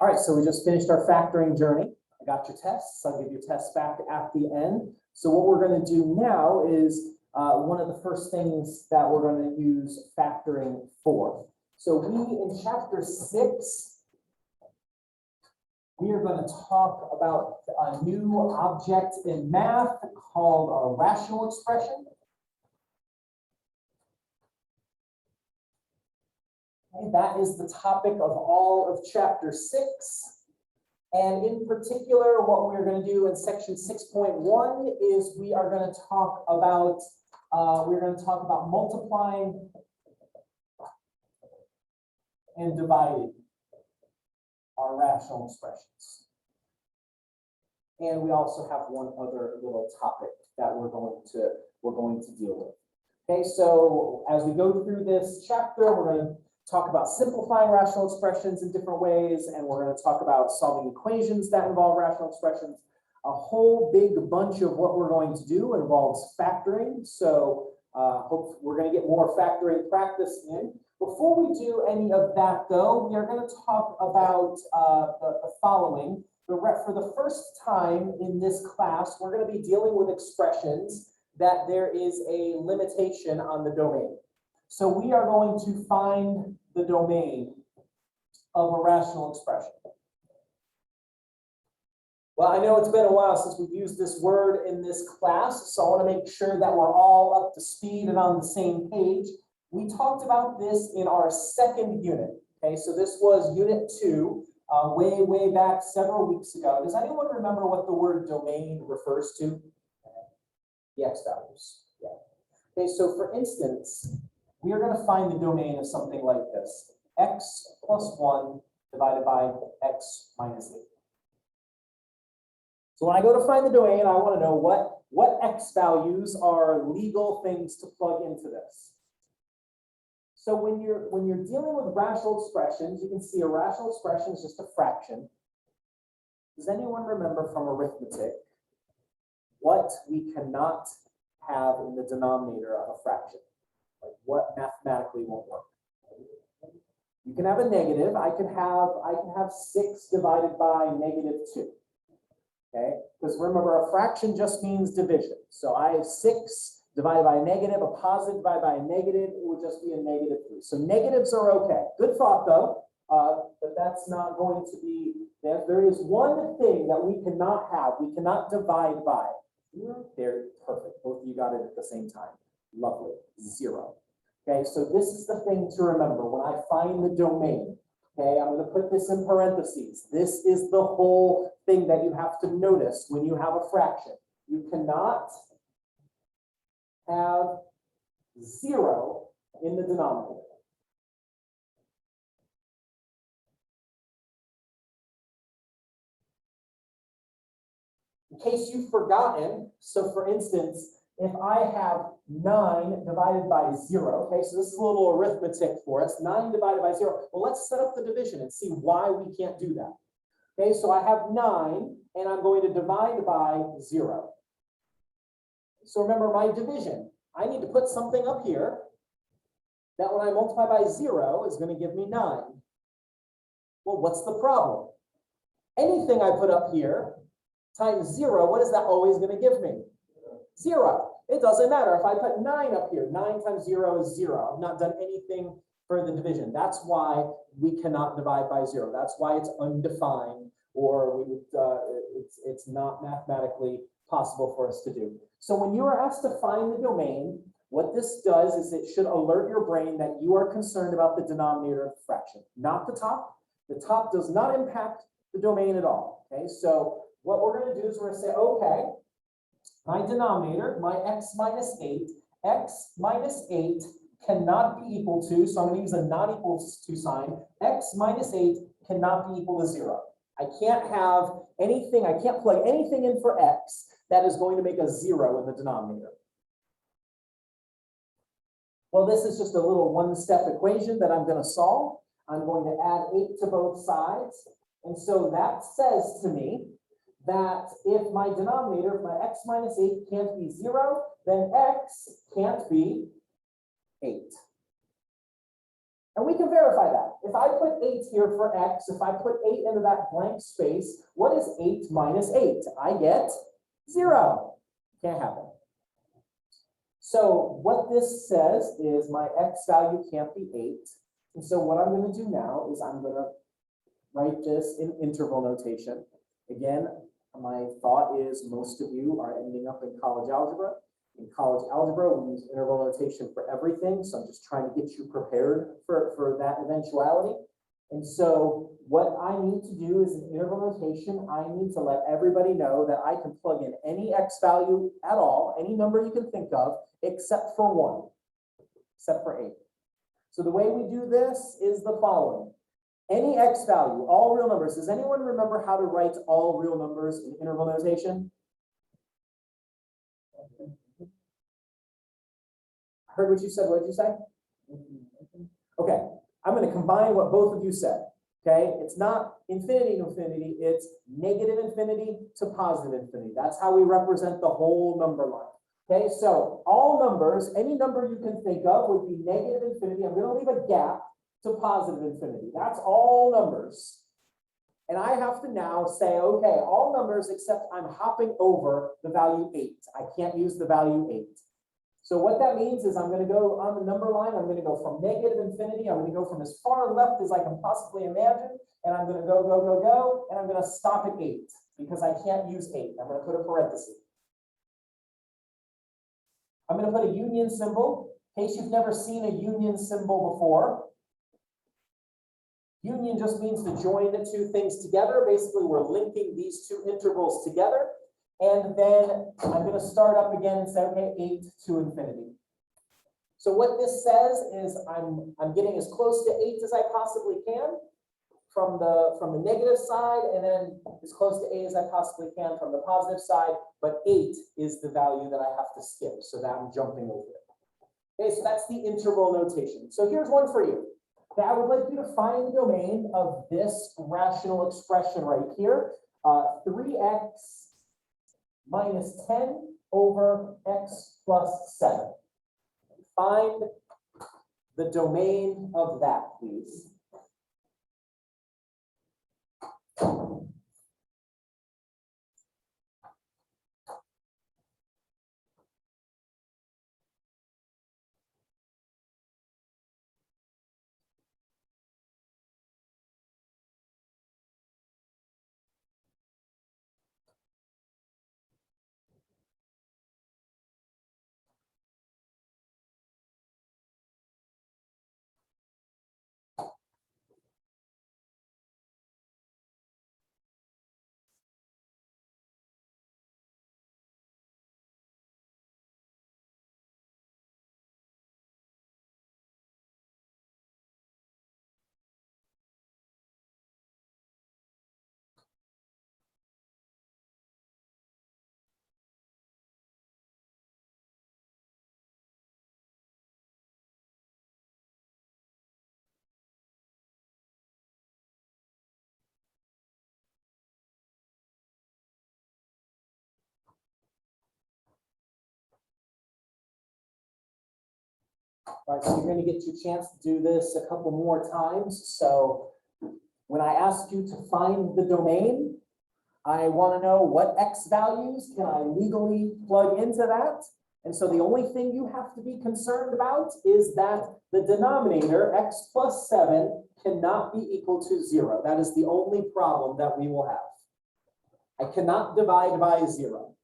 All right, so we just finished our factoring journey. I got your tests. I'll give you tests back at the end. So what we're going to do now is one of the first things that we're going to use factoring for. So we, in chapter 6, we are going to talk about a new object in math called a rational expression. Okay, that is the topic of all of chapter 6. And in particular, what we're going to do in section 6.1 is we are going to talk about multiplying and dividing our rational expressions. And we also have one other little topic that we're going to deal with. Okay, so as we go through this chapter, we're going to talk about simplifying rational expressions in different ways, and we're going to talk about solving equations that involve rational expressions. A whole big bunch of what we're going to do involves factoring, so hope we're going to get more factoring practice in. Before we do any of that, though, we are going to talk about the following. For the first time in this class, we're going to be dealing with expressions that there is a limitation on the domain. So we are going to find the domain of a rational expression. Well, I know it's been a while since we've used this word in this class, so I want to make sure that we're all up to speed and on the same page. We talked about this in our second unit. Okay, so this was unit 2, way back several weeks ago. Does anyone remember what the word domain refers to? The x values. Yeah. Okay, so for instance, we are going to find the domain of something like this: x plus 1 divided by x minus 8. So when I go to find the domain, I want to know what x values are legal things to plug into this. So when you're dealing with rational expressions, you can see a rational expression is just a fraction. Does anyone remember from arithmetic what we cannot have in the denominator of a fraction? Like what mathematically won't work? You can have a negative. I can have 6 divided by -2. Okay, because remember, a fraction just means division. So I have 6 divided by a negative, a positive divided by a negative, it would just be a -3. So negatives are okay. Good thought though, but that's not going to be, there is one thing that we cannot have. We cannot divide by. There, perfect. Both of you got it at the same time. Lovely. 0. Okay, so this is the thing to remember when I find the domain. Okay, I'm going to put this in parentheses. This is the whole thing that you have to notice when you have a fraction. You cannot have 0 in the denominator. In case you've forgotten, so for instance, if I have 9 divided by 0, okay, so this is a little arithmetic for us, 9 divided by 0. Well, let's set up the division and see why we can't do that. Okay, so I have 9, and I'm going to divide by 0. So remember my division. I need to put something up here that when I multiply by 0 is going to give me 9. Well, what's the problem? Anything I put up here times 0, what is that always going to give me? 0. It doesn't matter. If I put 9 up here, 9 times 0 is 0. I've not done anything for the division. That's why we cannot divide by 0. That's why it's undefined, or we would, it's not mathematically possible for us to do. So when you are asked to find the domain, what this does is it should alert your brain that you are concerned about the denominator of the fraction, not the top. The top does not impact the domain at all. Okay, so what we're going to do is we're going to say, okay, my denominator, my x minus 8 cannot be equal to, so I'm going to use a not equals to sign, x minus 8 cannot be equal to 0. I can't have anything, I can't plug anything in for x that is going to make a 0 in the denominator. Well, this is just a little one-step equation that I'm going to solve. I'm going to add 8 to both sides. And so that says to me that if my denominator, if my x minus 8 can't be 0, then x can't be 8. And we can verify that. If I put 8 here for x, if I put 8 into that blank space, what is 8 minus 8? I get 0. Can't happen. So what this says is my x value can't be 8. And so what I'm going to do now is I'm going to write this in interval notation. Again, my thought is most of you are ending up in college algebra. In college algebra, we use interval notation for everything. So I'm just trying to get you prepared for that eventuality. And so what I need to do is in interval notation, I need to let everybody know that I can plug in any x value at all, any number you can think of, except for 1, except for 8. So the way we do this is the following. Any x value, all real numbers. Does anyone remember how to write all real numbers in interval notation? I heard what you said. What did you say? Okay. I'm going to combine what both of you said. Okay. It's not infinity to infinity. It's negative infinity to positive infinity. That's how we represent the whole number line. Okay. So all numbers, any number you can think of would be negative infinity. I'm going to leave a gap to positive infinity. That's all numbers. And I have to now say, okay, all numbers except I'm hopping over the value 8. I can't use the value 8. So what that means is I'm going to go on the number line. I'm going to go from negative infinity. I'm going to go from as far left as I can possibly imagine. And I'm going to go, go, go, go. And I'm going to stop at 8 because I can't use 8. I'm going to put a parenthesis. I'm going to put a union symbol in case you've never seen a union symbol before. Union just means to join the two things together. Basically, we're linking these two intervals together. And then I'm going to start up again and say, okay, 8 to infinity. So what this says is I'm getting as close to 8 as I possibly can from the negative side, and then as close to 8 as I possibly can from the positive side. But 8 is the value that I have to skip, so that I'm jumping over it. Okay, so that's the interval notation. So here's one for you. Okay, I would like you to find the domain of this rational expression right here, 3x minus 10 over x plus 7. Find the domain of that, please. All right, so you're going to get your chance to do this a couple more times. So when I ask you to find the domain, I want to know what x values can I legally plug into that. And so the only thing you have to be concerned about is that the denominator, x plus 7, cannot be equal to 0. That is the only problem that we will have. I cannot divide by 0.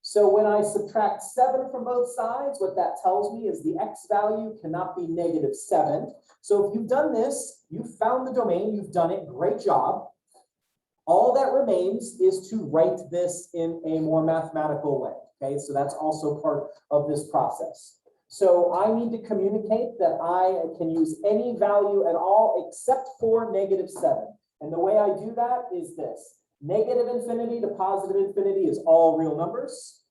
So when I subtract 7 from both sides, what that tells me is the x value cannot be negative 7. So if you've done this, you've found the domain, you've done it, great job. All that remains is to write this in a more mathematical way. Okay, so that's also part of this process. So I need to communicate that I can use any value at all except for negative 7. And the way I do that is this. Negative infinity to positive infinity is all real numbers.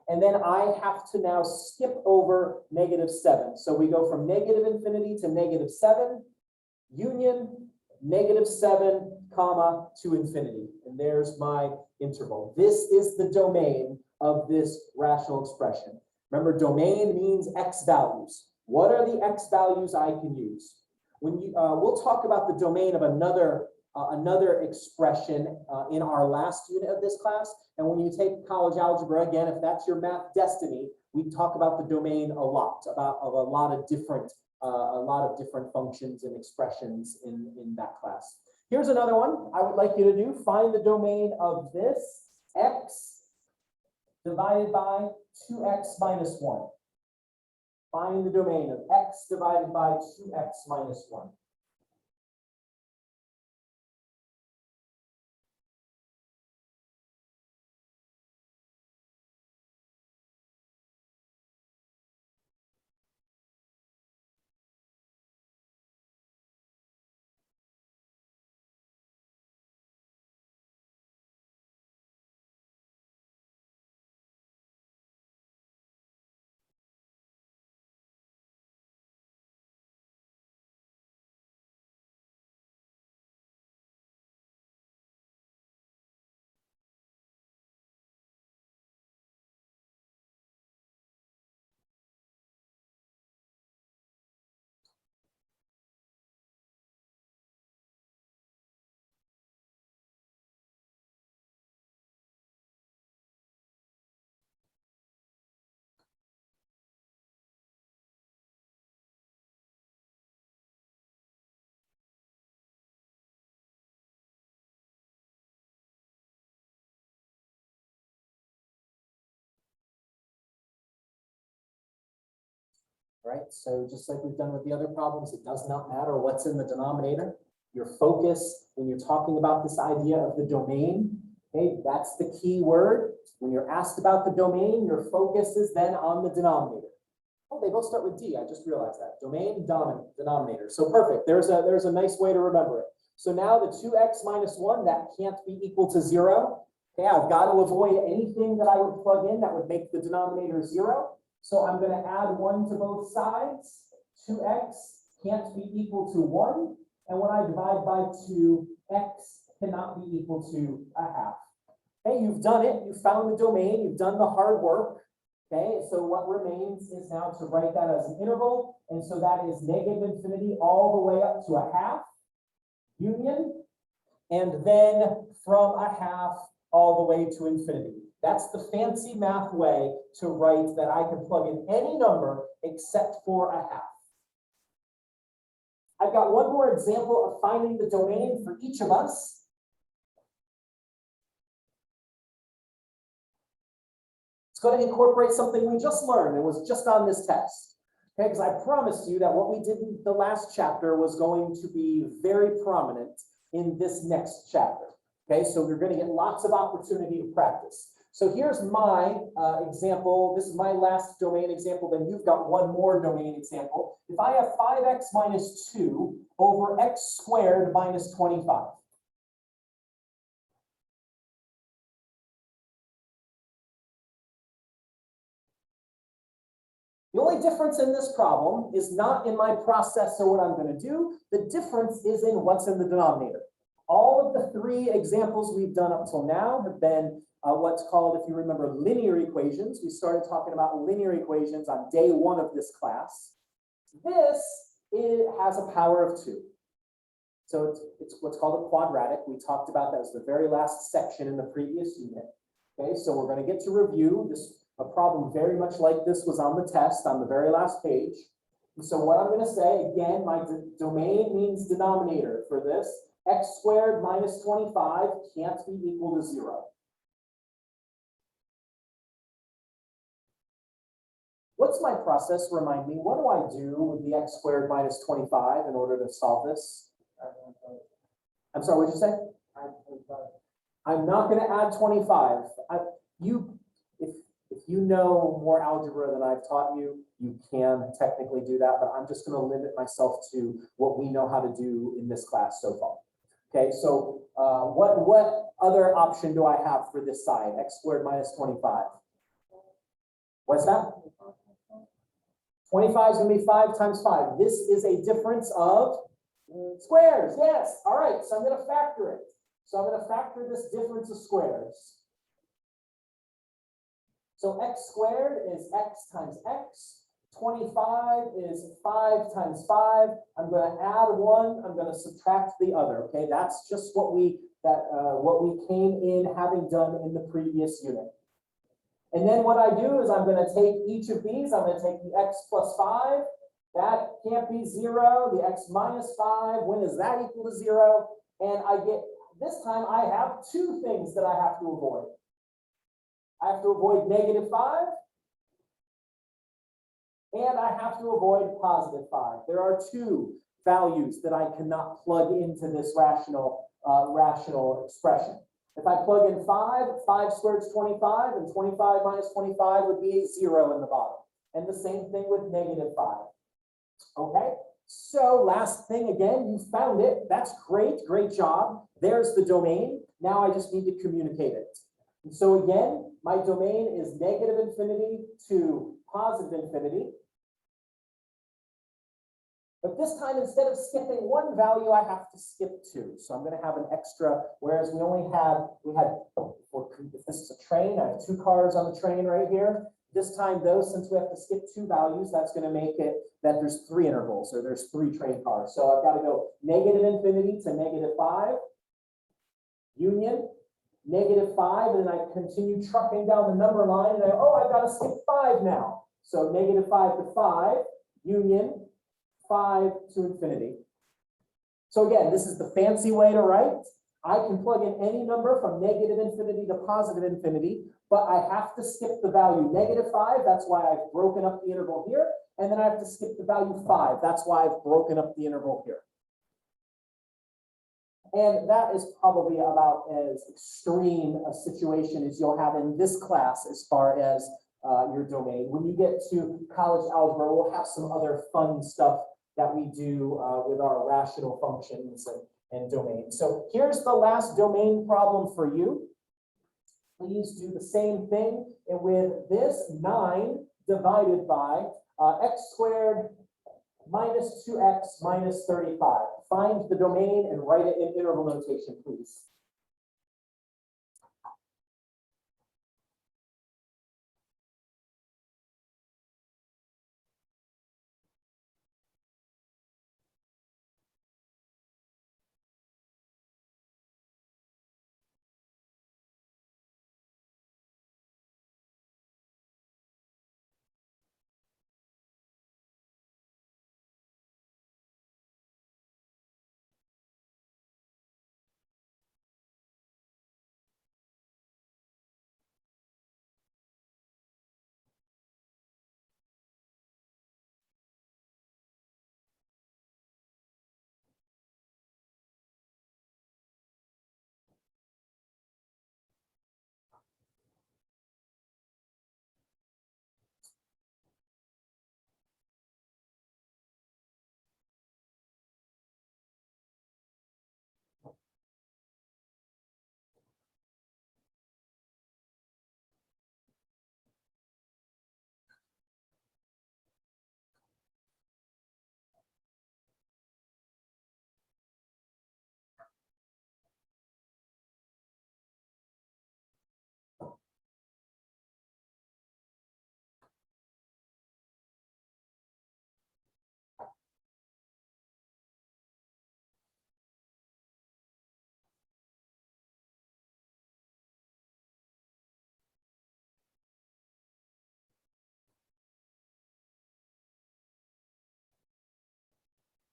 And then I have to now skip over negative 7. So we go from negative infinity to negative 7, union, negative 7, comma, to infinity. And there's my interval. This is the domain of this rational expression. Remember, domain means x values. What are the x values I can use? When you, we'll talk about the domain of another expression in our last unit of this class. And when you take college algebra, again, if that's your math destiny, we talk about the domain a lot, of a lot of different functions and expressions in that class. Here's another one I would like you to do. Find the domain of this x divided by 2x minus 1. Find the domain of x divided by 2x minus 1. Right, so just like we've done with the other problems, it does not matter what's in the denominator. Your focus when you're talking about this idea of the domain, okay, that's the key word. When you're asked about the domain, your focus is then on the denominator. Oh, they both start with D. I just realized that. Domain, denominator. So perfect. There's a nice way to remember it. So now the 2x minus 1, that can't be equal to 0. Okay, I've got to avoid anything that I would plug in that would make the denominator 0. So I'm going to add 1 to both sides. 2x can't be equal to 1. And when I divide by 2, x cannot be equal to a half. Okay, you've done it. You found the domain. You've done the hard work. Okay, so what remains is now to write that as an interval. And so that is negative infinity all the way up to a half union. And then from a half all the way to infinity. That's the fancy math way to write that I can plug in any number except for a half. I've got one more example of finding the domain for each of us. It's going to incorporate something we just learned. It was just on this test. Okay, because I promised you that what we did in the last chapter was going to be very prominent in this next chapter. Okay, so you're going to get lots of opportunity to practice. So here's my example. This is my last domain example. Then you've got one more domain example. If I have 5x minus 2 over x squared minus 25. The only difference in this problem is not in my process or what I'm going to do. The difference is in what's in the denominator. All of the 3 examples we've done up till now have been what's called, if you remember, linear equations. We started talking about linear equations on day 1 of this class. This has a power of 2. So it's what's called a quadratic. We talked about that as the very last section in the previous unit. Okay, so we're going to get to review this. A problem very much like this was on the test on the very last page. And so what I'm going to say, again, my domain means denominator for this. X squared minus 25 can't be equal to 0. What's my process? Remind me, what do I do with the x squared minus 25 in order to solve this? I'm sorry, what did you say? I'm not going to add 25. If you know more algebra than I've taught you, you can technically do that, but I'm just going to limit myself to what we know how to do in this class so far. Okay, so what other option do I have for this side? X squared minus 25. What's that? 25 is going to be 5 times 5. This is a difference of squares. Yes. All right. So I'm going to factor it. So I'm going to factor this difference of squares. So x squared is x times x. 25 is 5 times 5. I'm going to add 1. I'm going to subtract the other. Okay, that's just what we came in having done in the previous unit. And then what I do is I'm going to take each of these. I'm going to take the x plus 5. That can't be 0. The x minus 5. When is that equal to 0? And I get, this time I have 2 things that I have to avoid. I have to avoid negative 5. And I have to avoid positive 5. There are 2 values that I cannot plug into this rational expression. If I plug in 5, 5 squared is 25, and 25 minus 25 would be a 0 in the bottom. And the same thing with negative 5. Okay, so last thing again, you found it. That's great, great job. There's the domain. Now I just need to communicate it. And so again, my domain is negative infinity to positive infinity. But this time, instead of skipping 1 value, I have to skip 2. So I'm going to have an extra, whereas we if this is a train, I have 2 cars on the train right here. This time though, since we have to skip 2 values, that's going to make it that there's 3 intervals, or there's 3 train cars. So I've got to go negative infinity to negative 5, union, negative 5, and then I continue trucking down the number line, and I've got to skip 5 now. So negative 5 to 5, union, 5 to infinity. So again, this is the fancy way to write. I can plug in any number from negative infinity to positive infinity, but I have to skip the value negative 5. That's why I've broken up the interval here. And then I have to skip the value 5. That's why I've broken up the interval here. And that is probably about as extreme a situation as you'll have in this class as far as your domain. When you get to college algebra, we'll have some other fun stuff that we do with our rational functions and domains. So here's the last domain problem for you. Please do the same thing with this 9 divided by x squared minus 2x minus 35. Find the domain and write it in interval notation, please.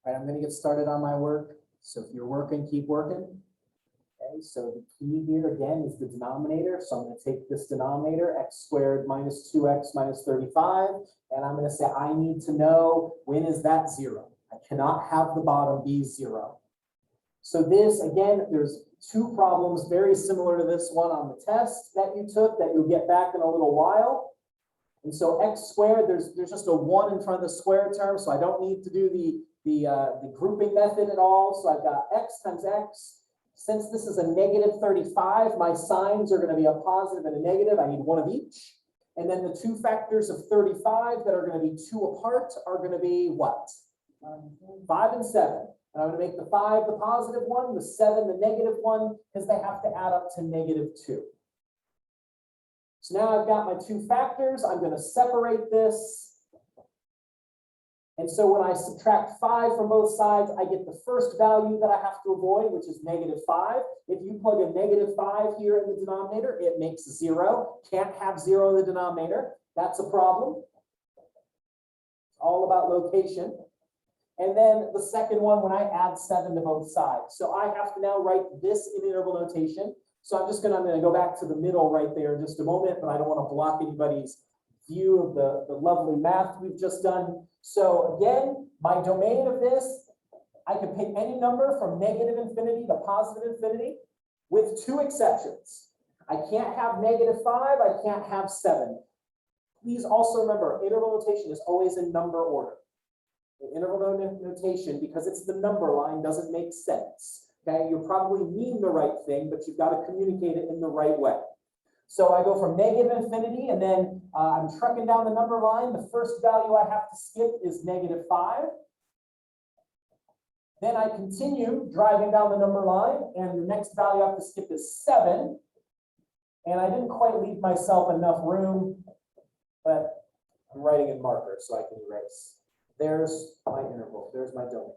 All right, I'm going to get started on my work. So if you're working, keep working. Okay, so the key here again is the denominator. So I'm going to take this denominator, x squared minus 2x minus 35, and I'm going to say I need to know when is that 0. I cannot have the bottom be 0. So this, again, there's 2 problems very similar to this one on the test that you took that you'll get back in a little while. And so x squared, there's just a 1 in front of the square term, so I don't need to do the grouping method at all. So I've got x times x. Since this is a negative 35, my signs are going to be a positive and a negative. I need 1 of each. And then the 2 factors of 35 that are going to be 2 apart are going to be what? 5 and 7. And I'm going to make the 5 the positive one, the 7 the negative one, because they have to add up to negative 2. So now I've got my 2 factors. I'm going to separate this. And so when I subtract 5 from both sides, I get the first value that I have to avoid, which is -5. If you plug a -5 here in the denominator, it makes 0. Can't have 0 in the denominator. That's a problem. It's all about location. And then the second one, when I add 7 to both sides. So I have to now write this in interval notation. So I'm going to go back to the middle right there in just a moment, but I don't want to block anybody's view of the lovely math we've just done. So again, my domain of this, I can pick any number from -infinity to +infinity with 2 exceptions. I can't have -5, I can't have 7. Please also remember, interval notation is always in number order. The interval notation, because it's the number line, doesn't make sense. Okay, you probably mean the right thing, but you've got to communicate it in the right way. So I go from -infinity, and then I'm trucking down the number line. The first value I have to skip is -5. Then I continue driving down the number line, and the next value I have to skip is 7. And I didn't quite leave myself enough room, but I'm writing in marker so I can erase. There's my interval. There's my domain.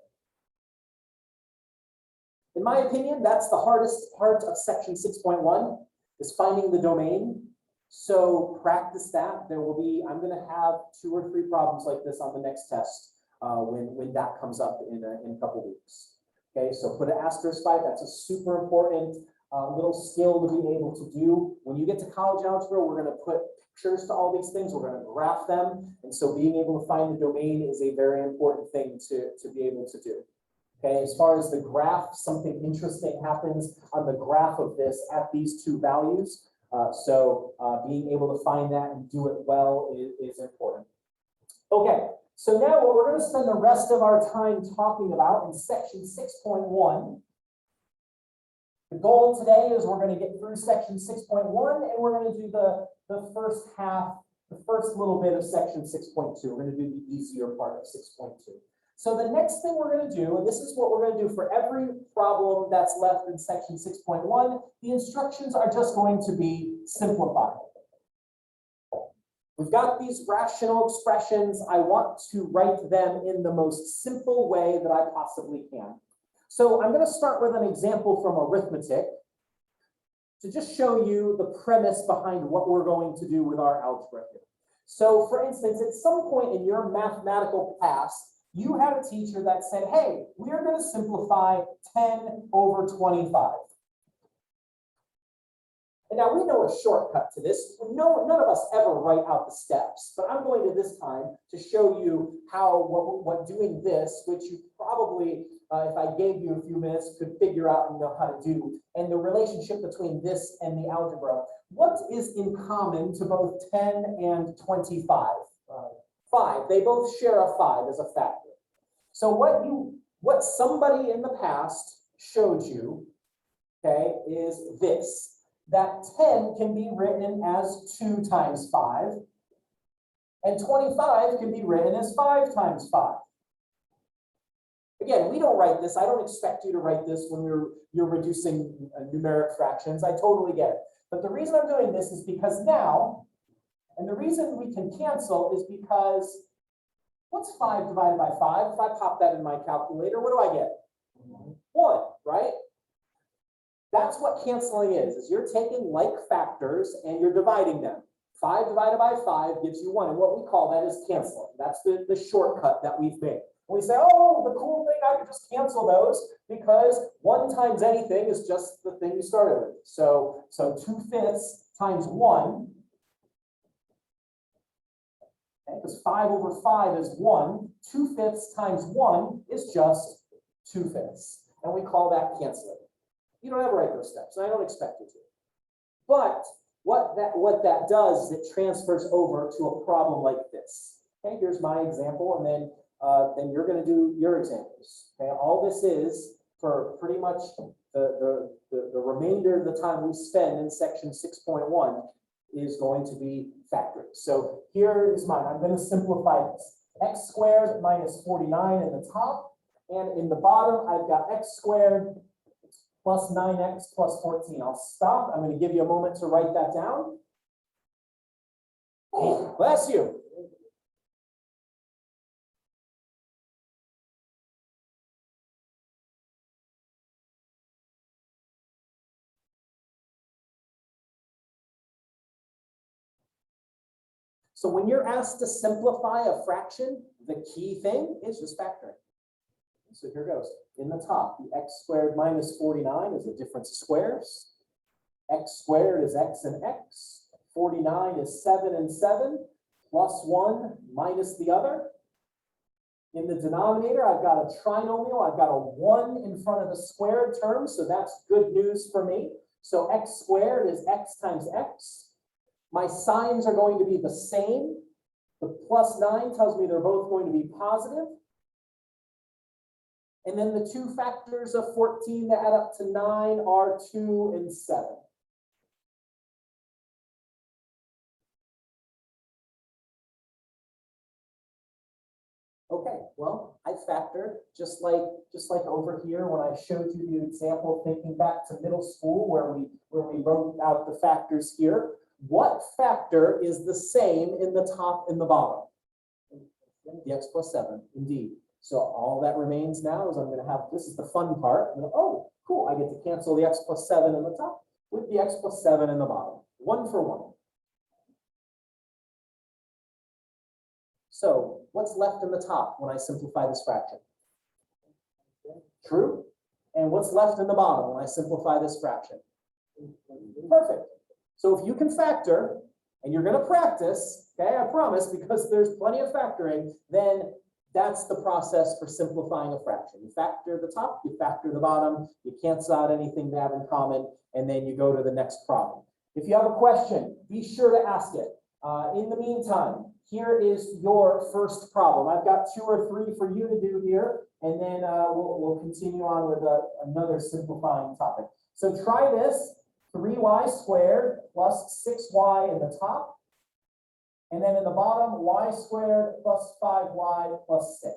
In my opinion, that's the hardest part of section 6.1. is finding the domain. So practice that. There will be, I'm going to have 2 or 3 problems like this on the next test when that comes up in a couple weeks. Okay, so put an asterisk by it. That's a super important little skill to be able to do. When you get to college algebra, we're going to put pictures to all these things. We're going to graph them. And so being able to find the domain is a very important thing to be able to do. Okay, as far as the graph, something interesting happens on the graph of this at these 2 values. So being able to find that and do it well is important. Okay, so now what we're going to spend the rest of our time talking about in section 6.1. The goal today is we're going to get through section 6.1 and we're going to do the first half, the first little bit of section 6.2. We're going to do the easier part of 6.2. So the next thing we're going to do, and this is what we're going to do for every problem that's left in section 6.1, the instructions are just going to be simplified. We've got these rational expressions. I want to write them in the most simple way that I possibly can. So I'm going to start with an example from arithmetic to just show you the premise behind what we're going to do with our algebra here. So for instance, at some point in your mathematical past, you had a teacher that said, hey, we're going to simplify 10 over 25. And now we know a shortcut to this. None of us ever write out the steps, but I'm going to this time to show you how what doing this, which you probably, if I gave you a few minutes, could figure out and know how to do, and the relationship between this and the algebra. What is in common to both 10 and 25? 5. They both share a 5 as a factor. So what somebody in the past showed you, okay, is this, that 10 can be written as 2 times 5, and 25 can be written as 5 times 5. Again, we don't write this. I don't expect you to write this when you're reducing numeric fractions. I totally get it. But the reason I'm doing this is because now, and the reason we can cancel is because what's 5 divided by 5? If I pop that in my calculator, what do I get? 1, right? That's what canceling is you're taking like factors and you're dividing them. 5 divided by 5 gives you 1. And what we call that is canceling. That's the shortcut that we've made. And we say, oh, the cool thing, I can just cancel those because 1 times anything is just the thing you started with. So 2/5 times 1. Because 5 over 5 is 1, 2/5 times 1 is just 2/5. And we call that canceling. You don't ever write those steps, and I don't expect you to. But what that does is it transfers over to a problem like this. Okay, here's my example, and then you're going to do your examples. Okay, all this is for pretty much the remainder of the time we spend in section 6.1 is going to be factoring. So here is mine. I'm going to simplify this. X squared minus 49 in the top. And in the bottom, I've got x squared plus 9x plus 14. I'll stop. I'm going to give you a moment to write that down. Bless you. So when you're asked to simplify a fraction, the key thing is just factoring. So here goes. In the top, the x squared minus 49 is a difference of squares. X squared is x and x. 49 is 7 and 7, plus 1 minus the other. In the denominator, I've got a trinomial. I've got a 1 in front of the squared term, so that's good news for me. So x squared is x times x. My signs are going to be the same. The plus 9 tells me they're both going to be positive. And then the two factors of 14 that add up to 9 are 2 and 7. Okay, well, I factored just like over here when I showed you the example, thinking back to middle school where we wrote out the factors here. What factor is the same in the top and the bottom? The x plus 7, indeed. So all that remains now is I'm going to have, this is the fun part. Oh, cool, I get to cancel the x plus 7 in the top with the x plus 7 in the bottom. 1 for 1. So what's left in the top when I simplify this fraction? True. And what's left in the bottom when I simplify this fraction? Perfect. So if you can factor, and you're going to practice, okay, I promise, because there's plenty of factoring, then that's the process for simplifying a fraction. You factor the top, you factor the bottom, you cancel out anything they have in common, and then you go to the next problem. If you have a question, be sure to ask it. In the meantime, here is your first problem. I've got 2 or 3 for you to do here, and then we'll continue on with another simplifying topic. So try this, 3y squared plus 6y in the top, and then in the bottom, y squared plus 5y plus 6.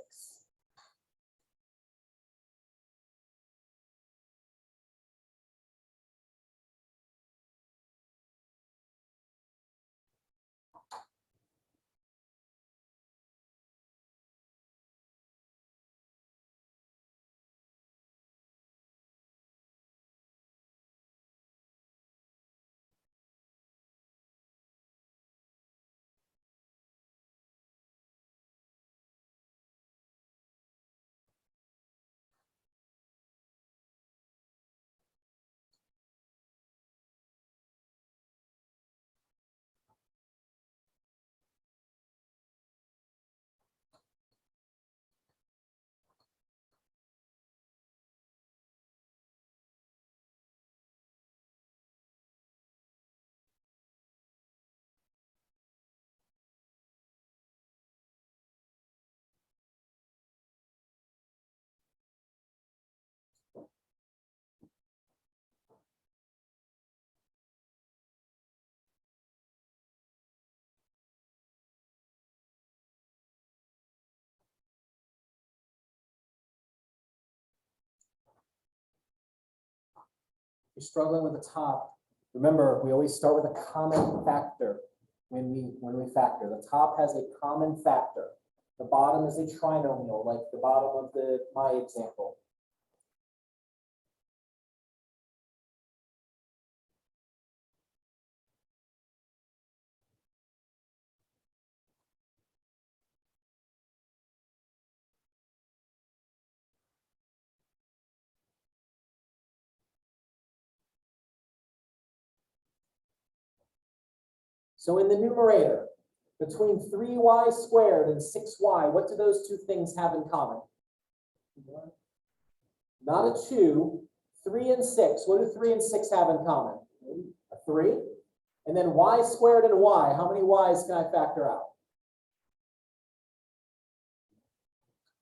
You're struggling with the top. Remember, we always start with a common factor when we factor. The top has a common factor. The bottom is a trinomial, like the bottom of my example. So in the numerator, between 3y squared and 6y, what do those two things have in common? Not a 2. 3 and 6. What do 3 and 6 have in common? A 3. And then y squared and y. How many y's can I factor out?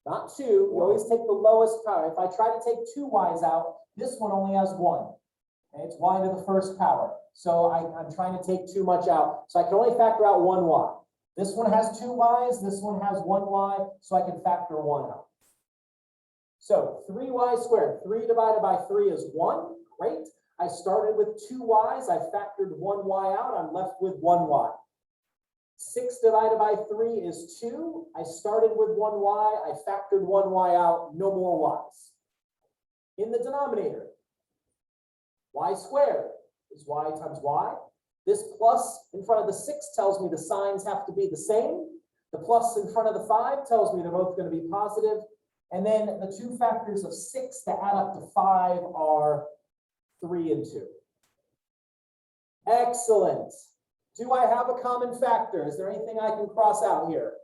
Not 2. You always take the lowest power. If I try to take 2 y's out, this one only has 1. Okay, it's y to the first power. So I'm trying to take too much out. So I can only factor out 1 y. This one has 2 y's. This one has 1 y. So I can factor 1 out. So 3y squared. 3 divided by 3 is 1. Great. I started with 2 y's. I factored 1 y out. I'm left with 1 y. 6 divided by 3 is 2. I started with 1 y. I factored 1 y out. No more y's. In the denominator, y squared is y times y. This plus in front of the 6 tells me the signs have to be the same. The plus in front of the 5 tells me they're both going to be positive. And then the two factors of 6 that add up to 5 are 3 and 2. Excellent. Do I have a common factor? Is there anything I can cross out here?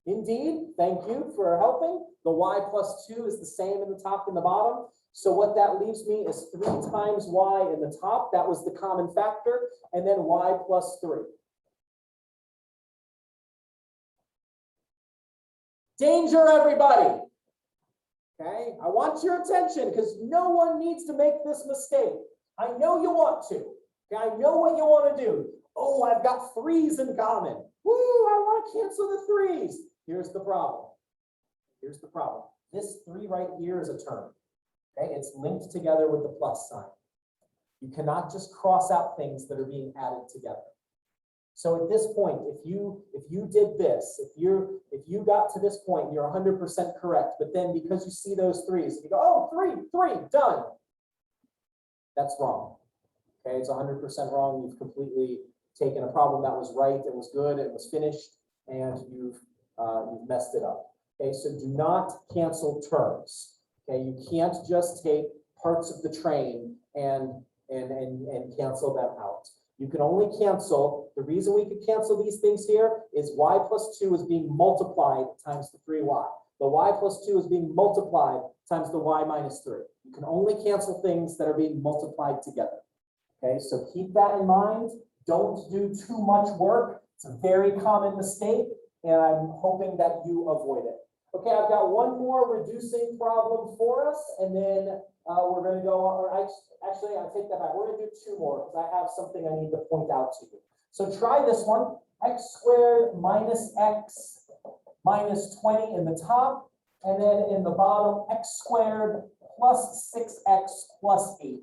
Indeed, thank you for helping. The y plus 2 is the same in the top and the bottom. So what that leaves me is 3 times y in the top. That was the common factor. And then y plus 3. Danger, everybody. Okay, I want your attention because no one needs to make this mistake. I know you want to. Okay, I know what you want to do. Oh, I've got 3's in common. Woo, I want to cancel the 3's. Here's the problem. Here's the problem. This 3 right here is a term. Okay, it's linked together with the plus sign. You cannot just cross out things that are being added together. So at this point, if you did this, if you got to this point, you're 100% correct. But then because you see those 3's, you go, oh, 3, done. That's wrong. Okay, it's 100% wrong. You've completely taken a problem that was right, it was good, it was finished, and you've messed it up. Okay, so do not cancel terms. Okay, you can't just take parts of the train and cancel them out. You can only cancel, the reason we could cancel these things here is y plus 2 is being multiplied times the 3y. The y plus 2 is being multiplied times the y minus 3. You can only cancel things that are being multiplied together. Okay, so keep that in mind. Don't do too much work. It's a very common mistake, and I'm hoping that you avoid it. Okay, I've got one more reducing problem for us, and then we're going to go, or actually, I take that back. We're going to do 2 more because I have something I need to point out to you. So try this one, x squared minus x minus 20 in the top, and then in the bottom, x squared plus 6x plus 8.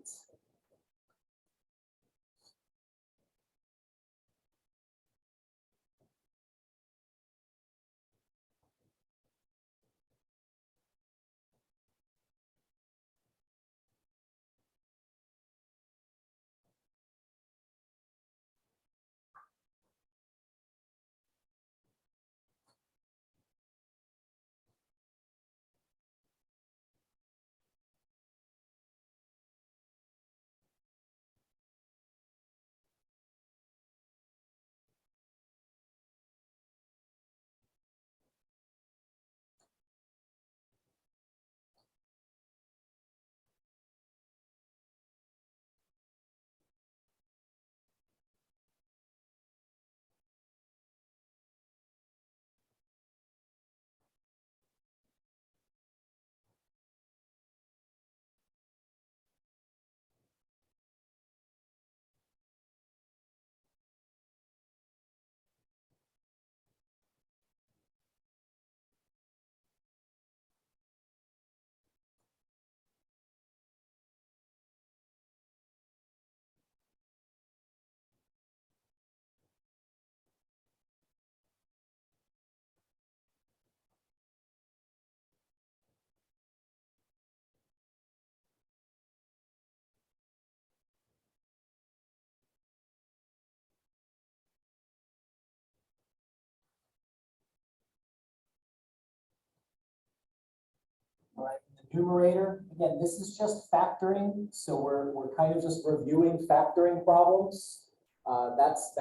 All right, the numerator, again, this is just factoring. So we're kind of just reviewing factoring problems. That's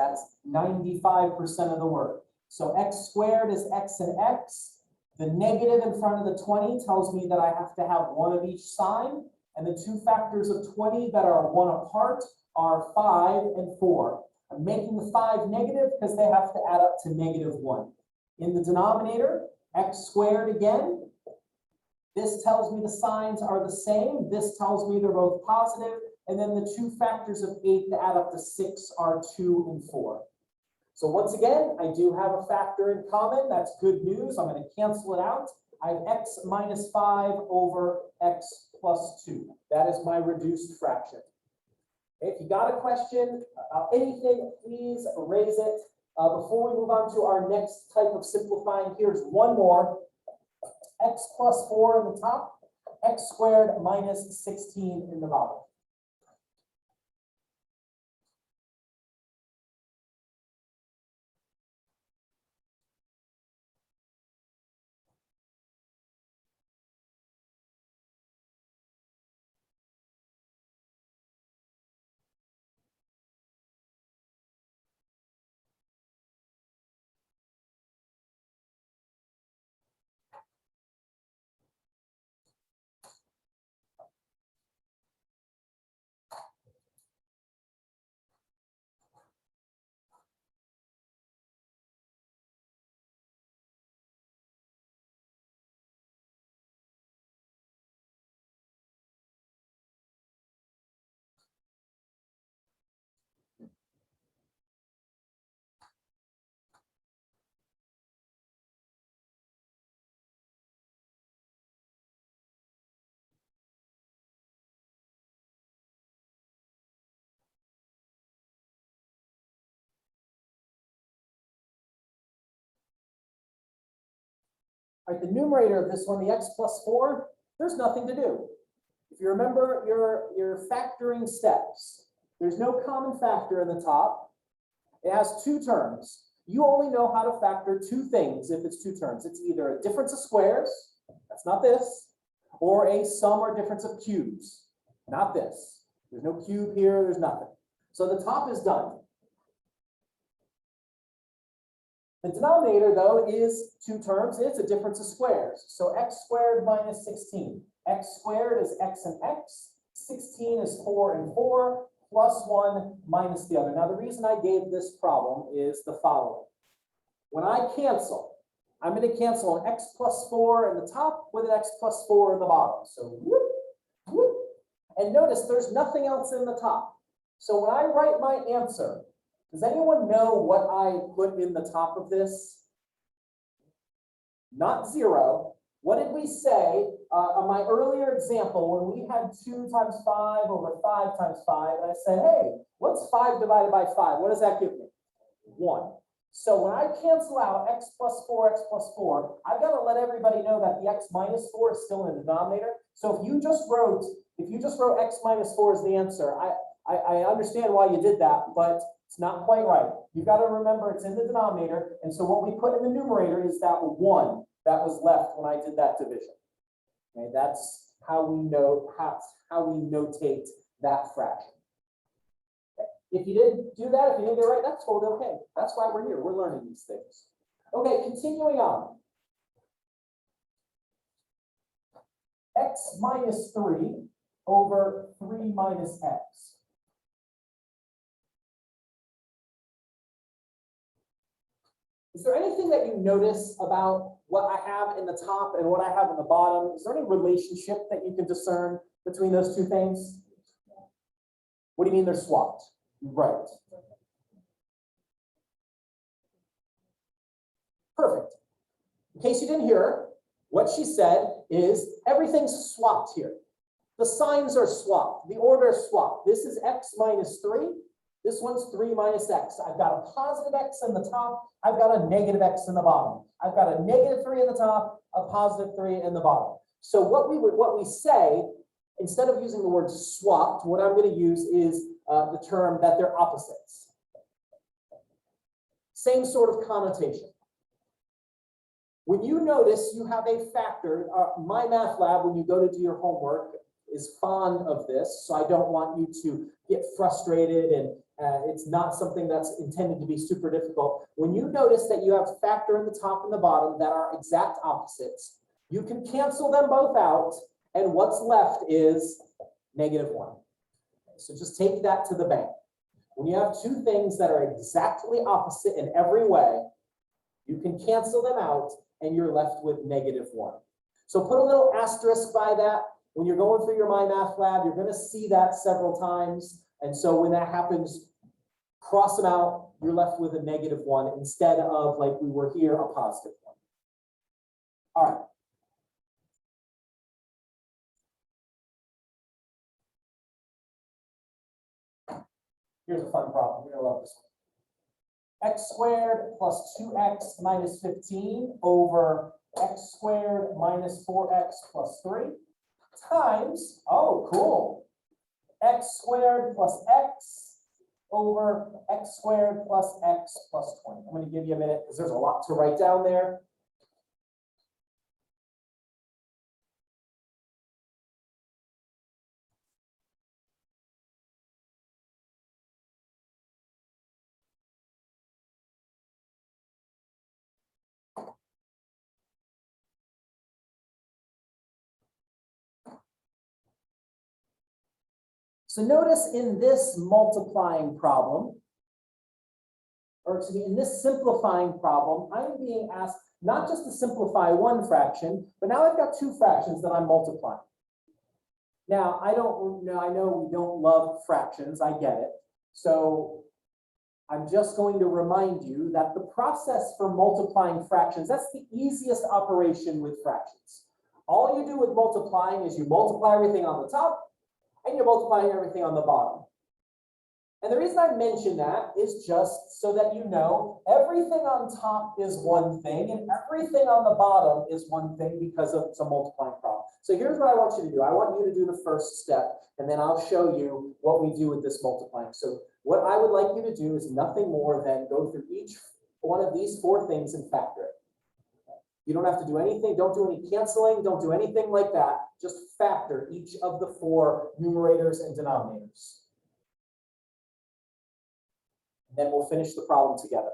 95% of the work. So x squared is x and x. The negative in front of the 20 tells me that I have to have one of each sign. And the two factors of 20 that are one apart are 5 and 4. I'm making the 5 negative because they have to add up to -1. In the denominator, x squared again. This tells me the signs are the same. This tells me they're both positive. And then the two factors of 8 that add up to 6 are 2 and 4. So once again, I do have a factor in common. That's good news. I'm going to cancel it out. I have x minus 5 over x plus 2. That is my reduced fraction. If you got a question about anything, please raise it. Before we move on to our next type of simplifying, here's one more. X plus 4 in the top, x squared minus 16 in the bottom. All right, the numerator of this one, the x plus 4, there's nothing to do. If you remember your factoring steps, there's no common factor in the top. It has two terms. You only know how to factor two things if it's two terms. It's either a difference of squares, that's not this, or a sum or difference of cubes, not this. There's no cube here, there's nothing. So the top is done. The denominator, though, is two terms. It's a difference of squares. So x squared minus 16. X squared is x and x. 16 is 4 and 4. Plus 1 minus the other. Now, the reason I gave this problem is the following. When I cancel, I'm going to cancel an x plus 4 in the top with an x plus 4 in the bottom. So, whoop, whoop. And notice there's nothing else in the top. So when I write my answer, does anyone know what I put in the top of this? Not 0. What did we say on my earlier example when we had 2 times 5 over 5 times 5? And I said, hey, what's 5 divided by 5? What does that give me? 1. So when I cancel out x plus 4, I've got to let everybody know that the x minus 4 is still in the denominator. So if you just wrote x minus 4 as the answer, I understand why you did that, but it's not quite right. You've got to remember it's in the denominator. And so what we put in the numerator is that 1 that was left when I did that division. Okay, that's how we notate that fraction. Okay. If you didn't do that, if you didn't get it right, that's totally okay. That's why we're here. We're learning these things. Okay, continuing on. X minus 3 over 3 minus x. Is there anything that you notice about what I have in the top and what I have in the bottom? Is there any relationship that you can discern between those two things? What do you mean they're swapped? Right. Perfect. In case you didn't hear her, what she said is everything's swapped here. The signs are swapped. The order is swapped. This is x minus 3. This one's 3 minus x. I've got a positive x in the top. I've got a negative x in the bottom. I've got a negative 3 in the top, a positive 3 in the bottom. So what we say, instead of using the word swapped, what I'm going to use is the term that they're opposites. Same sort of connotation. When you notice you have a factor, my math lab, when you go to do your homework, is fond of this, so I don't want you to get frustrated, and it's not something that's intended to be super difficult. When you notice that you have a factor in the top and the bottom that are exact opposites, you can cancel them both out, and what's left is -1. So just take that to the bank. When you have two things that are exactly opposite in every way, you can cancel them out, and you're left with -1. So put a little asterisk by that. When you're going through your My Math Lab, you're going to see that several times. And so when that happens, cross them out. You're left with a -1 instead of, like we were here, a positive 1. All right. Here's a fun problem. You're going to love this one. X squared plus 2x minus 15 over x squared minus 4x plus 3 times, oh, cool, x squared plus x over x squared plus x plus 20. I'm going to give you a minute because there's a lot to write down there. So notice in this multiplying problem, or excuse me, in this simplifying problem, I'm being asked not just to simplify one fraction, but now I've got two fractions that I'm multiplying. Now, I know we don't love fractions, I get it. So I'm just going to remind you that the process for multiplying fractions, that's the easiest operation with fractions. All you do with multiplying is you multiply everything on the top, and you're multiplying everything on the bottom. And the reason I mention that is just so that you know everything on top is one thing and everything on the bottom is one thing because of it's a multiplying problem. So here's what I want you to do. I want you to do the first step, and then I'll show you what we do with this multiplying. So what I would like you to do is nothing more than go through each one of these four things and factor it. You don't have to do anything. Don't do any canceling. Don't do anything like that. Just factor each of the four numerators and denominators. Then we'll finish the problem together.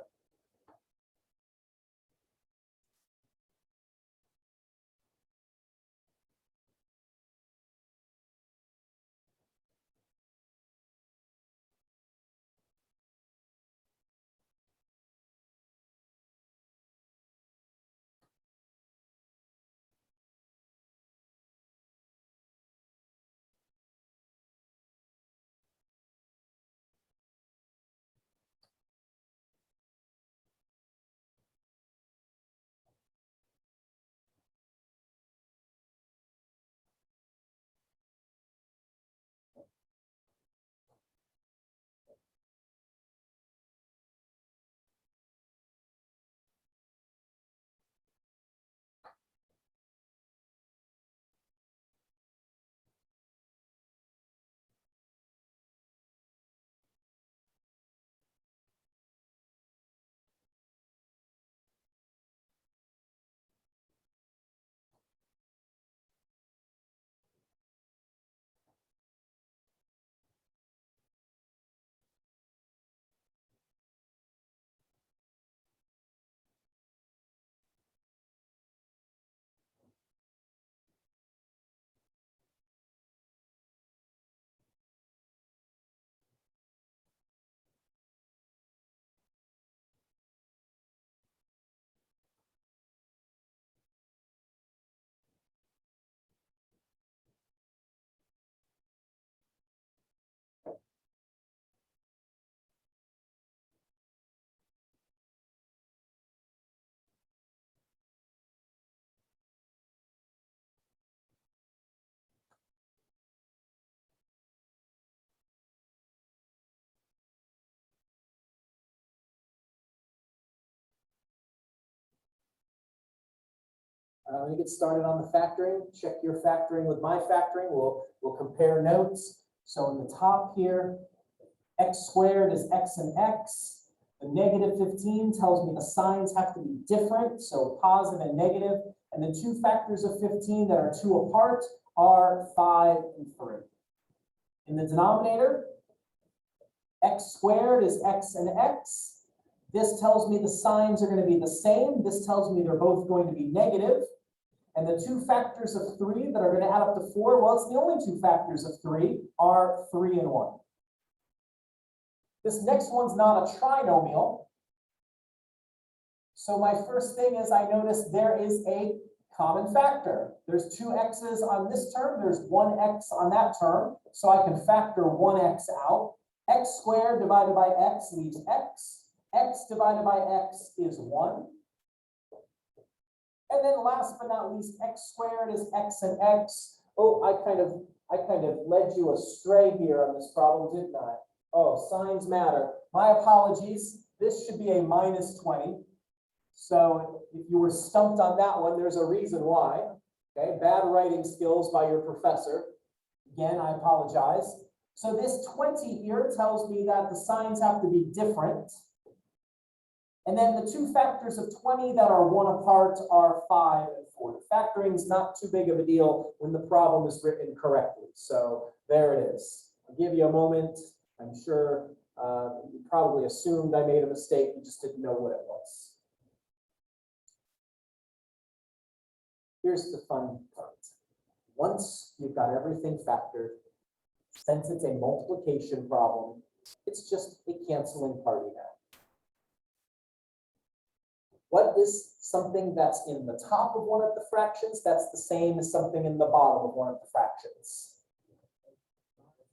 Let me get started on the factoring. Check your factoring with my factoring. We'll compare notes. So in the top here, x squared is x and x. The negative 15 tells me the signs have to be different, so positive and negative. And the two factors of 15 that are 2 apart are 5 and 3. In the denominator, x squared is x and x. This tells me the signs are going to be the same. This tells me they're both going to be negative. And the two factors of 3 that are going to add up to 4, well, it's the only two factors of 3 are 3 and 1. This next one's not a trinomial. So my first thing is I notice there is a common factor. There's 2 x's on this term. There's 1 x on that term. So I can factor 1 x out. X squared divided by x leaves x. X divided by x is 1. And then last but not least, x squared is x and x. Oh, I kind of led you astray here on this problem, didn't I? Oh, signs matter. My apologies. This should be a minus 20. So if you were stumped on that one, there's a reason why. Okay, bad writing skills by your professor. Again, I apologize. So this 20 here tells me that the signs have to be different. And then the two factors of 20 that are 1 apart are 5 and 4. The factoring is not too big of a deal when the problem is written correctly. So there it is. I'll give you a moment. I'm sure you probably assumed I made a mistake. You just didn't know what it was. Here's the fun part. Once you've got everything factored, since it's a multiplication problem, it's just a canceling party now. What is something that's in the top of one of the fractions that's the same as something in the bottom of one of the fractions?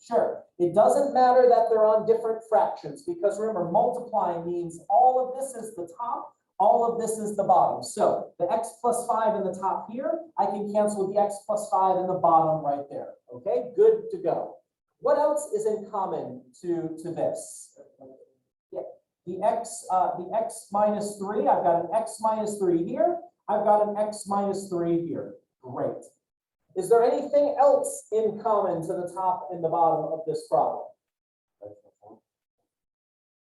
Sure, it doesn't matter that they're on different fractions because remember, multiplying means all of this is the top, all of this is the bottom. So the x plus 5 in the top here, I can cancel with the x plus 5 in the bottom right there. Okay, good to go. What else is in common to this? Yeah, the x minus 3, I've got an x minus 3 here. I've got an x minus 3 here. Great. Is there anything else in common to the top and the bottom of this problem?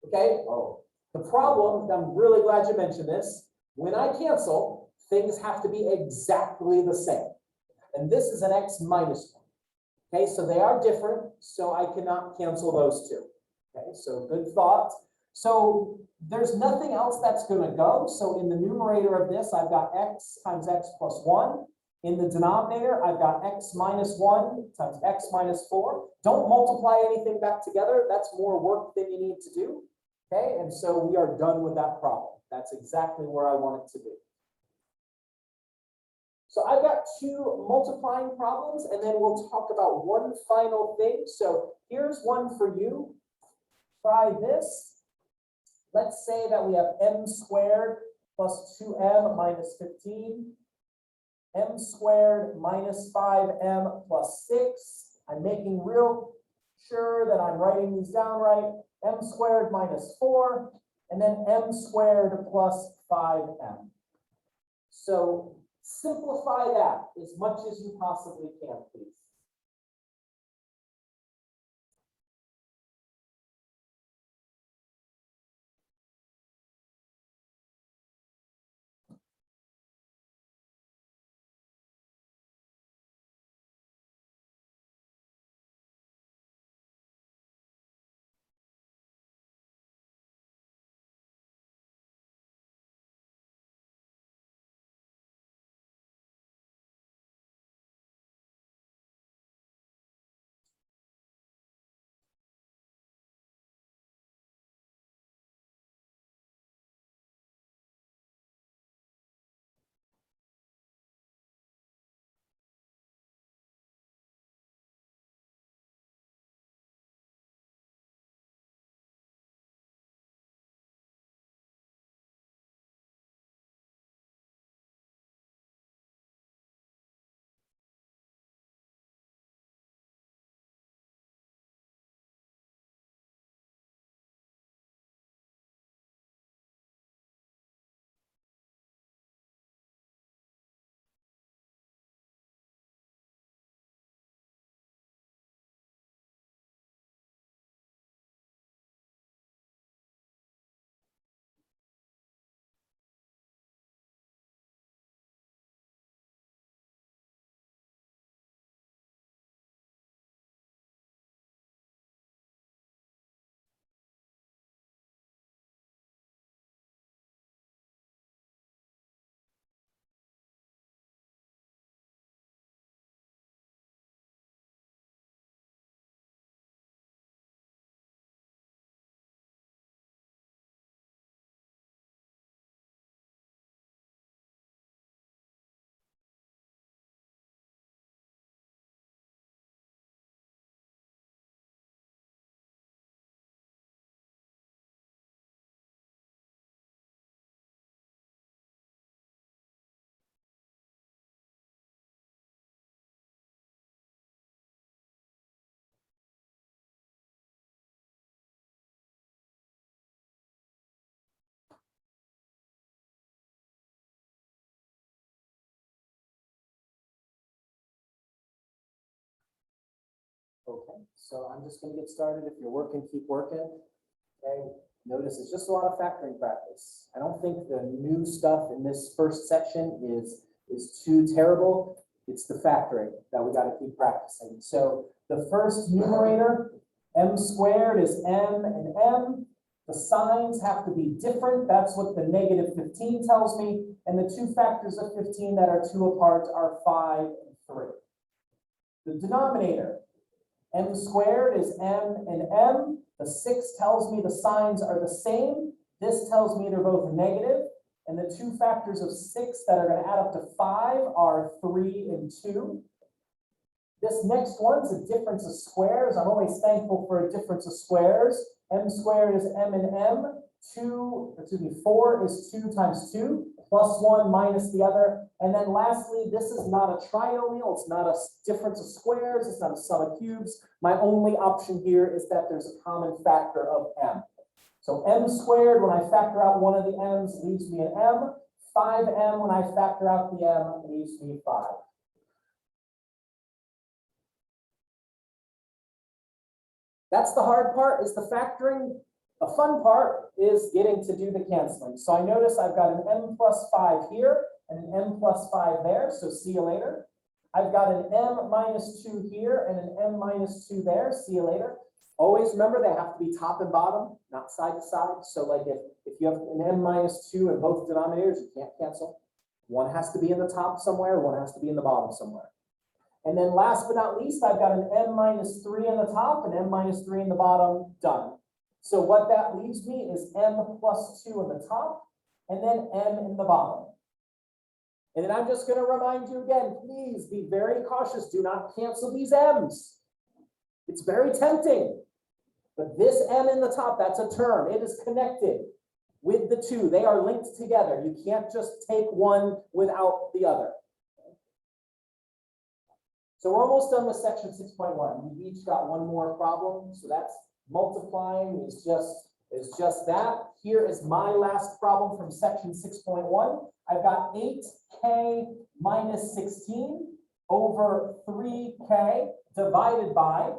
Okay. Oh. The problem, I'm really glad you mentioned this. When I cancel, things have to be exactly the same. And this is an x minus 1. Okay, so they are different, so I cannot cancel those two. Okay, so good thought. So there's nothing else that's going to go. So in the numerator of this, I've got x times x plus 1. In the denominator, I've got x minus 1 times x minus 4. Don't multiply anything back together. That's more work than you need to do. Okay, and so we are done with that problem. That's exactly where I want it to be. So I've got 2 multiplying problems, and then we'll talk about one final thing. So here's one for you. Try this. Let's say that we have m squared plus 2m minus 15, m squared minus 5m plus 6. I'm making real sure that I'm writing these down right. M squared minus 4, and then m squared plus 5m. So simplify that as much as you possibly can, please. Okay, so I'm just going to get started. If you're working, keep working. Okay, notice it's just a lot of factoring practice. I don't think the new stuff in this first section is too terrible. It's the factoring that we got to keep practicing. So the first numerator, m squared, is m and m. The signs have to be different. That's what the negative 15 tells me. And the 2 factors of 15 that are 2 apart are 5 and 3. The denominator, m squared, is m and m. The 6 tells me the signs are the same. This tells me they're both negative. And the 2 factors of 6 that are going to add up to 5 are 3 and 2. This next one's a difference of squares. I'm always thankful for a difference of squares. M squared is m and m. 4 is 2 times 2. plus 1 minus the other. And then lastly, this is not a trinomial. It's not a difference of squares. It's not a sum of cubes. My only option here is that there's a common factor of m. So m squared, when I factor out one of the m's, leaves me an m. 5m, when I factor out the m, leaves me 5. That's the hard part, is the factoring. The fun part is getting to do the canceling. So I notice I've got an m plus 5 here and an m plus 5 there, so see you later. I've got an m minus 2 here and an m minus 2 there, see you later. Always remember they have to be top and bottom, not side to side. So like if you have an m minus 2 in both denominators, you can't cancel. One has to be in the top somewhere, one has to be in the bottom somewhere. And then last but not least, I've got an m minus 3 in the top and m minus 3 in the bottom, done. So what that leaves me is m plus 2 in the top and then m in the bottom. And then I'm just going to remind you again, please be very cautious. Do not cancel these m's. It's very tempting. But this m in the top, that's a term. It is connected with the two. They are linked together. You can't just take one without the other. So we're almost done with section 6.1. We've each got one more problem. So that's multiplying is just that. Here is my last problem from section 6.1. I've got 8k minus 16 over 3k divided by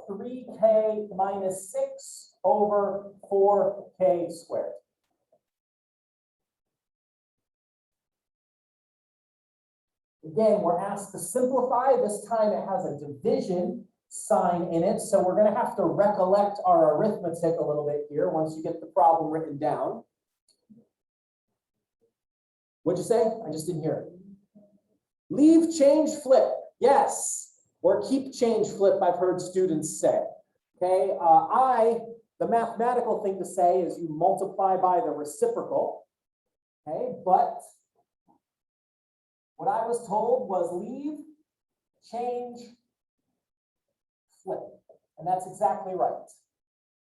3k minus 6 over 4k squared. Again, we're asked to simplify. This time it has a division sign in it, so we're going to have to recollect our arithmetic a little bit here once you get the problem written down. What'd you say? I just didn't hear it. Leave, change, flip. Yes. Or keep, change, flip, I've heard students say. Okay, the mathematical thing to say is you multiply by the reciprocal. Okay, but what I was told was leave, change, flip. And that's exactly right.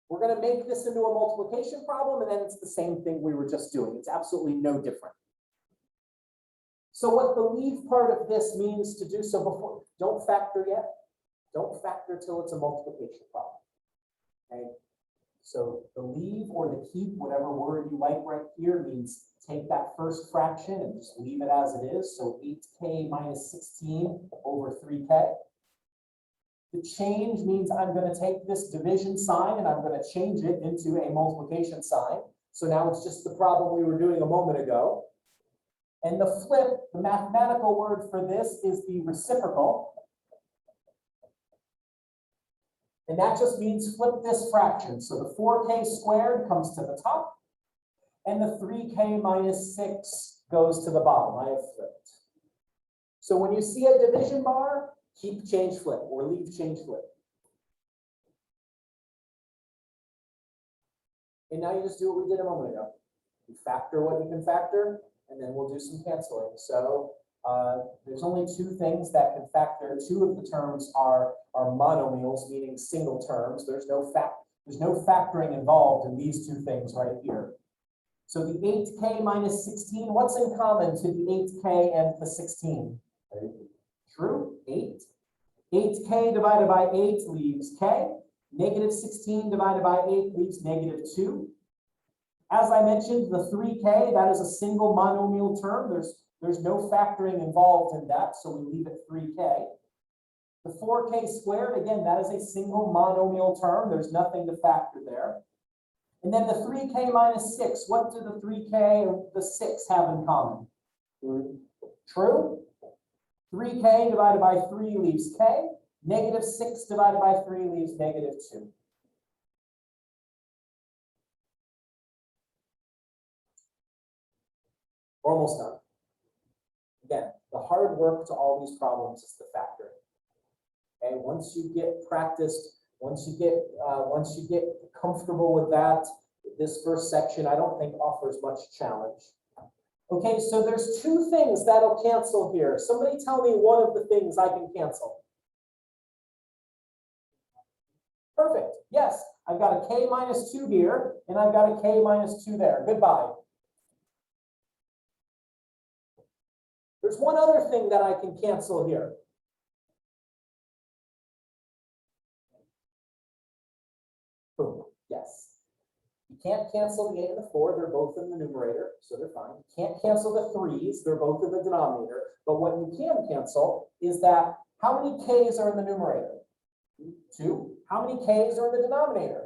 We're going to make this into a multiplication problem, and then it's the same thing we were just doing. It's absolutely no different. So what the leave part of this means to do so before, don't factor yet. Don't factor till it's a multiplication problem. Okay. So the leave or the keep, whatever word you like right here, means take that first fraction and just leave it as it is. So 8k minus 16 over 3k. The change means I'm going to take this division sign and I'm going to change it into a multiplication sign. So now it's just the problem we were doing a moment ago. And the flip, the mathematical word for this is the reciprocal. And that just means flip this fraction. So the 4k squared comes to the top, and the 3k minus 6 goes to the bottom. I have flipped. So when you see a division bar, keep, change, flip, or leave, change, flip. And now you just do what we did a moment ago. You factor what you can factor, and then we'll do some canceling. So there's only two things that can factor. Two of the terms are monomials, meaning single terms. There's no factoring involved in these two things right here. So the 8k minus 16, what's in common to the 8k and the 16? True, 8. 8k divided by 8 leaves k. Negative 16 divided by 8 leaves negative 2. As I mentioned, the 3k, that is a single monomial term. There's no factoring involved in that, so we leave it 3k. The 4k squared, again, that is a single monomial term. There's nothing to factor there. And then the 3k minus 6, what do the 3k and the 6 have in common? True. 3k divided by 3 leaves k. Negative 6 divided by 3 leaves negative 2. We're almost done. Again, the hard work to all these problems is the factoring. Okay, once you get practiced, once you get comfortable with that, this first section I don't think offers much challenge. Okay, so there's two things that'll cancel here. Somebody tell me one of the things I can cancel. Perfect. Yes, I've got a k minus 2 here, and I've got a k minus 2 there. Goodbye. There's one other thing that I can cancel here. Boom, yes. You can't cancel the 8 and the 4, they're both in the numerator, so they're fine. You can't cancel the 3s, they're both in the denominator. But what you can cancel is that how many k's are in the numerator? 2. How many k's are in the denominator?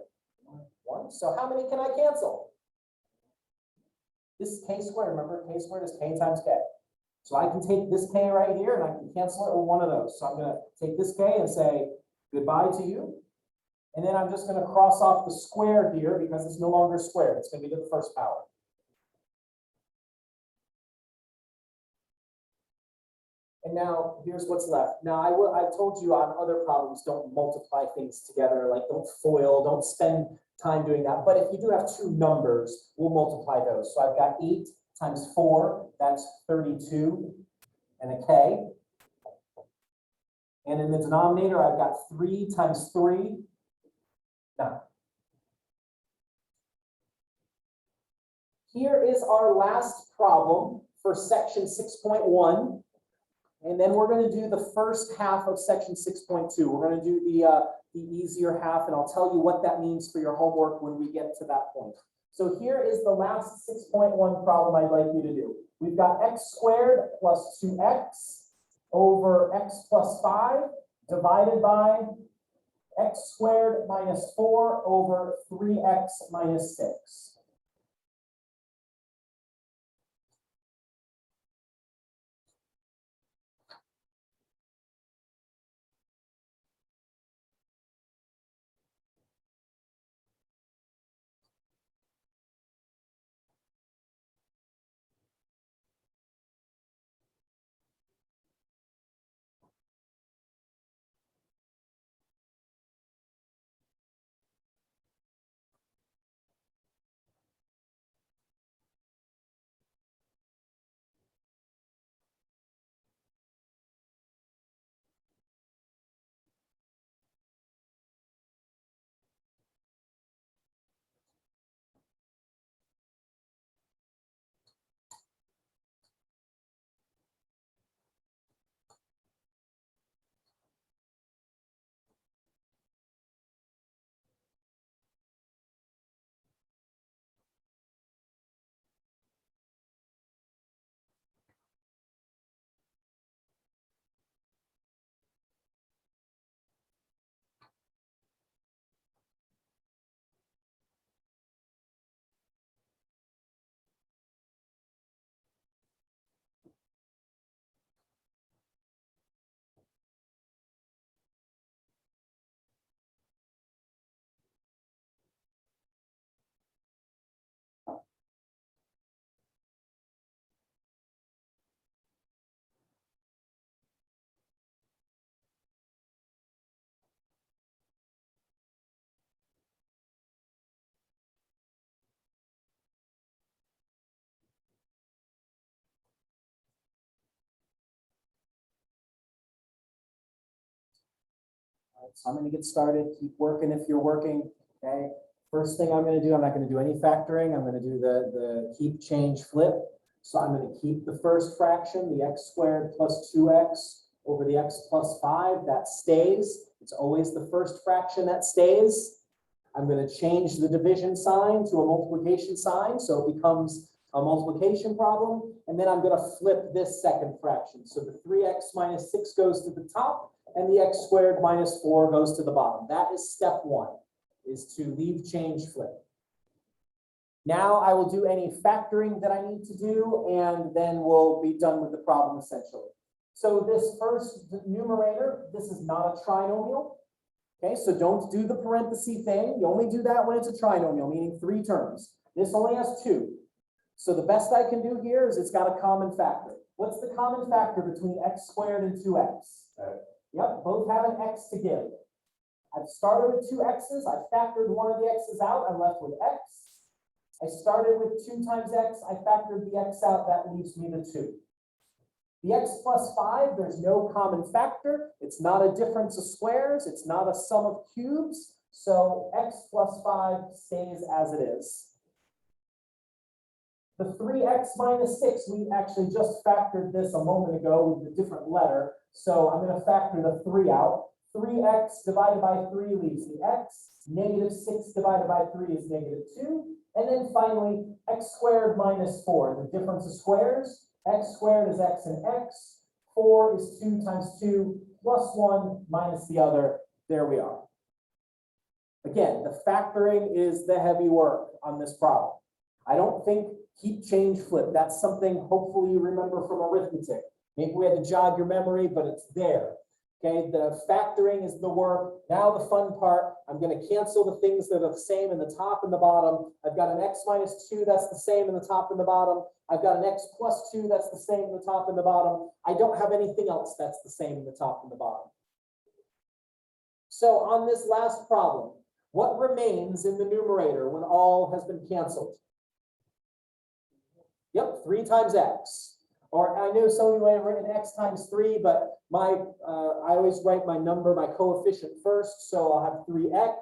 1. So how many can I cancel? This is k squared. Remember, k squared is k times k. So I can take this k right here and I can cancel it with one of those. So I'm going to take this k and say goodbye to you. And then I'm just going to cross off the square here because it's no longer squared. It's going to be to the first power. And now here's what's left. Now I told you on other problems, don't multiply things together, like don't FOIL, don't spend time doing that. But if you do have two numbers, we'll multiply those. So I've got 8 times 4, that's 32 and a k. And in the denominator, I've got 3 times 3. Now, here is our last problem for section 6.1. And then we're going to do the first half of section 6.2. We're going to do the easier half, and I'll tell you what that means for your homework when we get to that point. So here is the last 6.1 problem I'd like you to do. We've got x squared plus 2x over x plus 5 divided by x squared minus 4 over 3x minus 6. So I'm going to get started. Keep working if you're working. Okay. First thing I'm going to do, I'm not going to do any factoring. I'm going to do the keep, change, flip. So I'm going to keep the first fraction, the x squared plus 2x over the x plus 5. That stays. It's always the first fraction that stays. I'm going to change the division sign to a multiplication sign, so it becomes a multiplication problem. And then I'm going to flip this second fraction. So the 3x minus 6 goes to the top, and the x squared minus 4 goes to the bottom. That is step 1, is to leave, change, flip. Now I will do any factoring that I need to do, and then we'll be done with the problem essentially. So this first numerator, this is not a trinomial. Okay, so don't do the parenthesis thing. You only do that when it's a trinomial, meaning 3 terms. This only has 2. So the best I can do here is it's got a common factor. What's the common factor between x squared and 2x? Yep, both have an x to give. I've started with 2 x's. I factored one of the x's out. I'm left with x. I started with 2 times x. I factored the x out. That leaves me the 2. The x plus 5, there's no common factor. It's not a difference of squares. It's not a sum of cubes. So x plus 5 stays as it is. The 3x minus 6, we actually just factored this a moment ago with a different letter. So I'm going to factor the 3 out. 3x divided by 3 leaves the x. Negative 6 divided by 3 is negative 2. And then finally, x squared minus 4. The difference of squares. X squared is x and x. 4 is 2 times 2 plus 1 minus the other. There we are. Again, the factoring is the heavy work on this problem. I don't think keep, change, flip. That's something hopefully you remember from arithmetic. Maybe we had to jog your memory, but it's there. Okay, the factoring is the work. Now the fun part, I'm going to cancel the things that are the same in the top and the bottom. I've got an x minus 2 that's the same in the top and the bottom. I've got an x plus 2 that's the same in the top and the bottom. I don't have anything else that's the same in the top and the bottom. So on this last problem, what remains in the numerator when all has been canceled? Yep, 3 times x. Or I know some of you might have written x times 3, but I always write my number, my coefficient first, so I'll have 3x.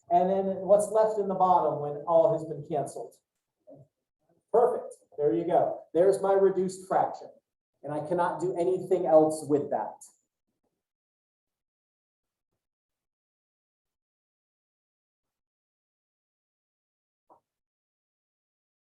And then what's left in the bottom when all has been canceled? Perfect. There you go. There's my reduced fraction. And I cannot do anything else with that.